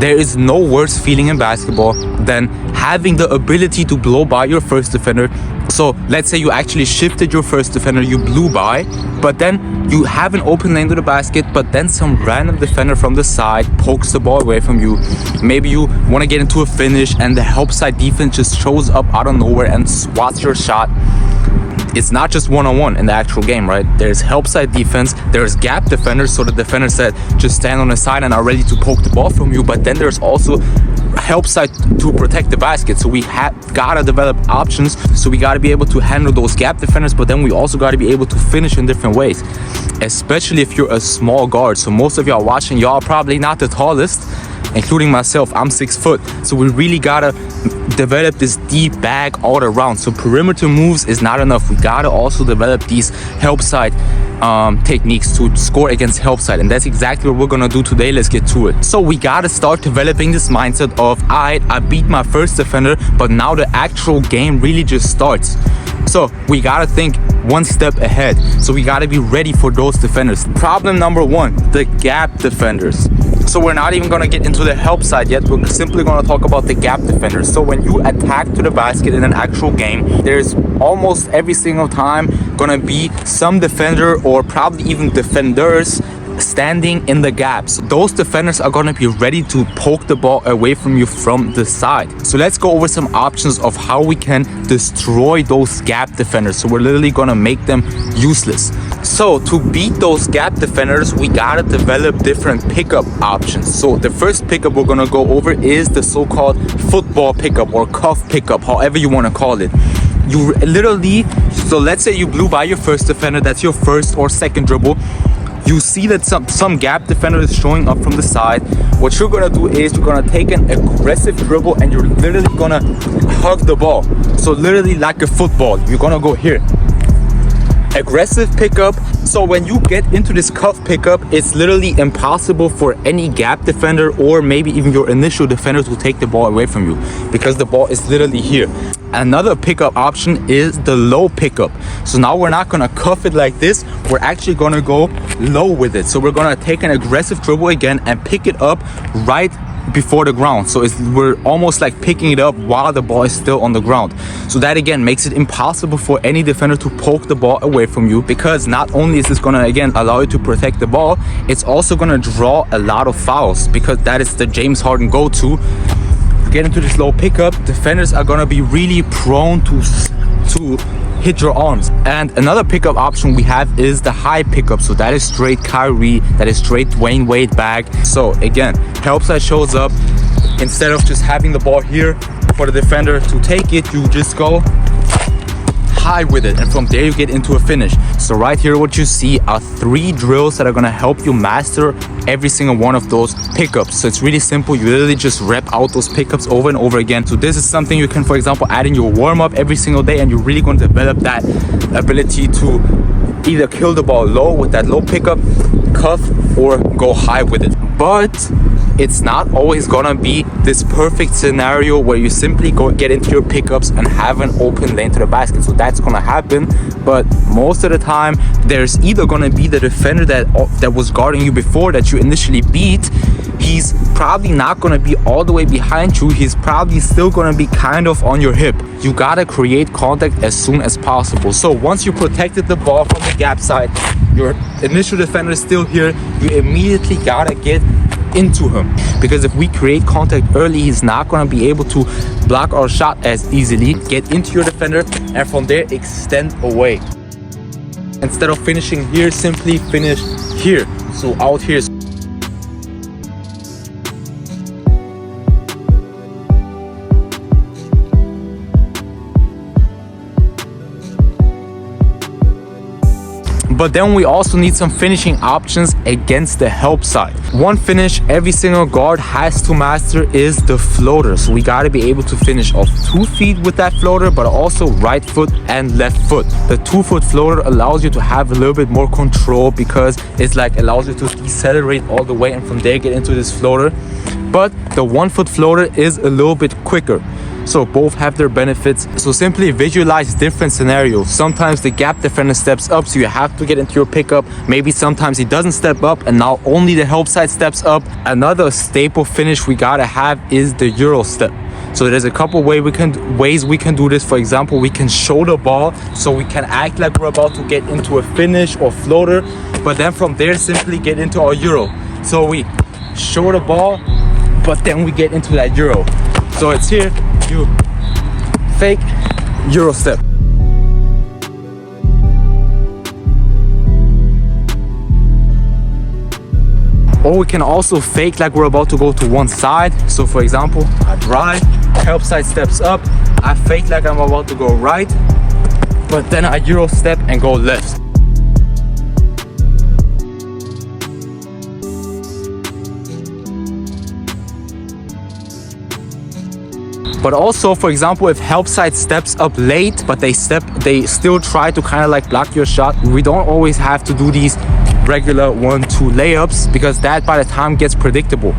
there is no worse feeling in basketball than having the ability to blow by your first defender. So let's say you actually shifted your first defender, you blew by, but then you have an open lane to the basket, but then some random defender from the side pokes the ball away from you. Maybe you want to get into a finish and the help side defense just shows up out of nowhere and swats your shot. It's not just one-on-one in the actual game, right? There's help side defense, there's gap defenders, so the defenders that just stand on the side and are ready to poke the ball from you, but then there's also help side to protect the basket. So we gotta develop options, so we gotta be able to handle those gap defenders, but then we also gotta be able to finish in different ways, especially if you're a small guard. So most of y'all watching, y'all are probably not the tallest, including myself. I'm 6 foot, so we really gotta develop this deep bag all around. So perimeter moves is not enough. We gotta also develop these help side techniques to score against help side, and that's exactly what we're gonna do today. Let's get to it. So we gotta start developing this mindset of, I beat my first defender, but now the actual game really just starts. So we gotta think one step ahead. So we gotta be ready for those defenders. Problem number one, the gap defenders. So we're not even gonna get into the help side yet. We're simply gonna talk about the gap defenders. So when you attack to the basket in an actual game, there's almost every single time gonna be some defender or probably even defenders standing in the gaps. Those defenders are going to be ready to poke the ball away from you from the side. So let's go over some options of how we can destroy those gap defenders. So we're literally going to make them useless. So to beat those gap defenders, we got to develop different pickup options. So the first pickup we're going to go over is the so-called football pickup or cuff pickup, however you want to call it. You literally, so let's say you blew by your first defender, that's your first or second dribble. You see that some gap defender is showing up from the side. What you're gonna do is you're gonna take an aggressive dribble and you're literally gonna hug the ball. So literally like a football, you're gonna go here. Aggressive pickup. So when you get into this cuff pickup, it's literally impossible for any gap defender or maybe even your initial defender to take the ball away from you, because the ball is literally here. Another pickup option is the low pickup. So now we're not gonna cuff it like this, we're actually gonna go low with it. So we're gonna take an aggressive dribble again and pick it up right before the ground. So we're almost like picking it up while the ball is still on the ground. So that again makes it impossible for any defender to poke the ball away from you, because not only is this gonna again allow you to protect the ball, it's also gonna draw a lot of fouls, because that is the James Harden go-to. Get into this low pickup, defenders are gonna be really prone to hit your arms. And another pickup option we have is the high pickup. So that is straight Kyrie, that is straight Dwayne Wade bag. So again, help side shows up. Instead of just having the ball here for the defender to take it, you just go high with it, and from there you get into a finish. So right here what you see are 3 drills that are going to help you master every single one of those pickups. So it's really simple. You literally just rep out those pickups over and over again. So this is something you can, for example, add in your warm-up every single day, and you're really going to develop that ability to either kill the ball low with that low pickup, cuff, or go high with it. But it's not always gonna be this perfect scenario where you simply go get into your pickups and have an open lane to the basket. So that's gonna happen, but most of the time there's either gonna be the defender that was guarding you before, that you initially beat. He's probably not gonna be all the way behind you. He's probably still gonna be kind of on your hip. You gotta create contact as soon as possible. So once you protected the ball from the gap side, your initial defender is still here, you immediately gotta get into him, because if we create contact early, he's not going to be able to block our shot as easily. Get into your defender and from there extend away. Instead of finishing here, simply finish here, so out here. But then we also need some finishing options against the help side. One finish every single guard has to master is the floater. So we got to be able to finish off 2 feet with that floater, but also right foot and left foot. The 2-foot floater allows you to have a little bit more control, because it's like allows you to decelerate all the way and from there get into this floater. But the 1-foot floater is a little bit quicker. So both have their benefits. So simply visualize different scenarios. Sometimes the gap defender steps up, so you have to get into your pickup. Maybe sometimes he doesn't step up and now only the help side steps up. Another staple finish we gotta have is the Euro step. So there's a couple ways we can do this. For example, we can show the ball, so we can act like we're about to get into a finish or floater, but then from there simply get into our Euro. So we show the ball, but then we get into that Euro. So it's here, you fake Euro step. Or we can also fake like we're about to go to one side. So for example, I drive, help side steps up, I fake like I'm about to go right, but then I Euro step and go left. But also, for example, if help side steps up late, but they still try to kind of like block your shot, we don't always have to do these regular 1-2 layups, because that by the time gets predictable.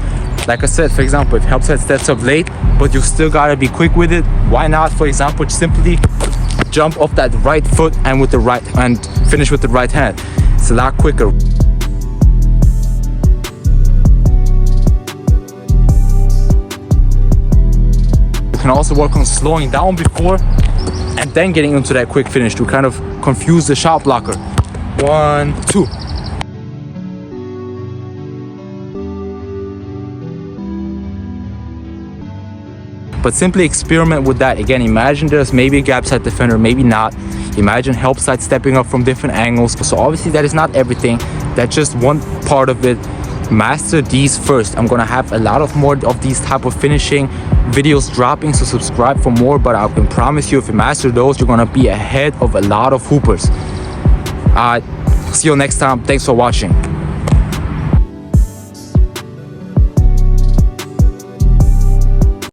Like I said, for example, if help side steps up late, but you still gotta be quick with it, why not, for example, simply jump off that right foot and finish with the right hand. It's a lot quicker. You can also work on slowing down before and then getting into that quick finish to kind of confuse the shot blocker. 1, 2. But simply experiment with that. Again, imagine there's maybe a gap side defender, maybe not. Imagine help side stepping up from different angles. So obviously that is not everything. That's just one part of it. Master these first. I'm gonna have a lot of more of these type of finishing videos dropping, so subscribe for more. But I can promise you, if you master those, you're gonna be ahead of a lot of hoopers. See you next time. Thanks for watching.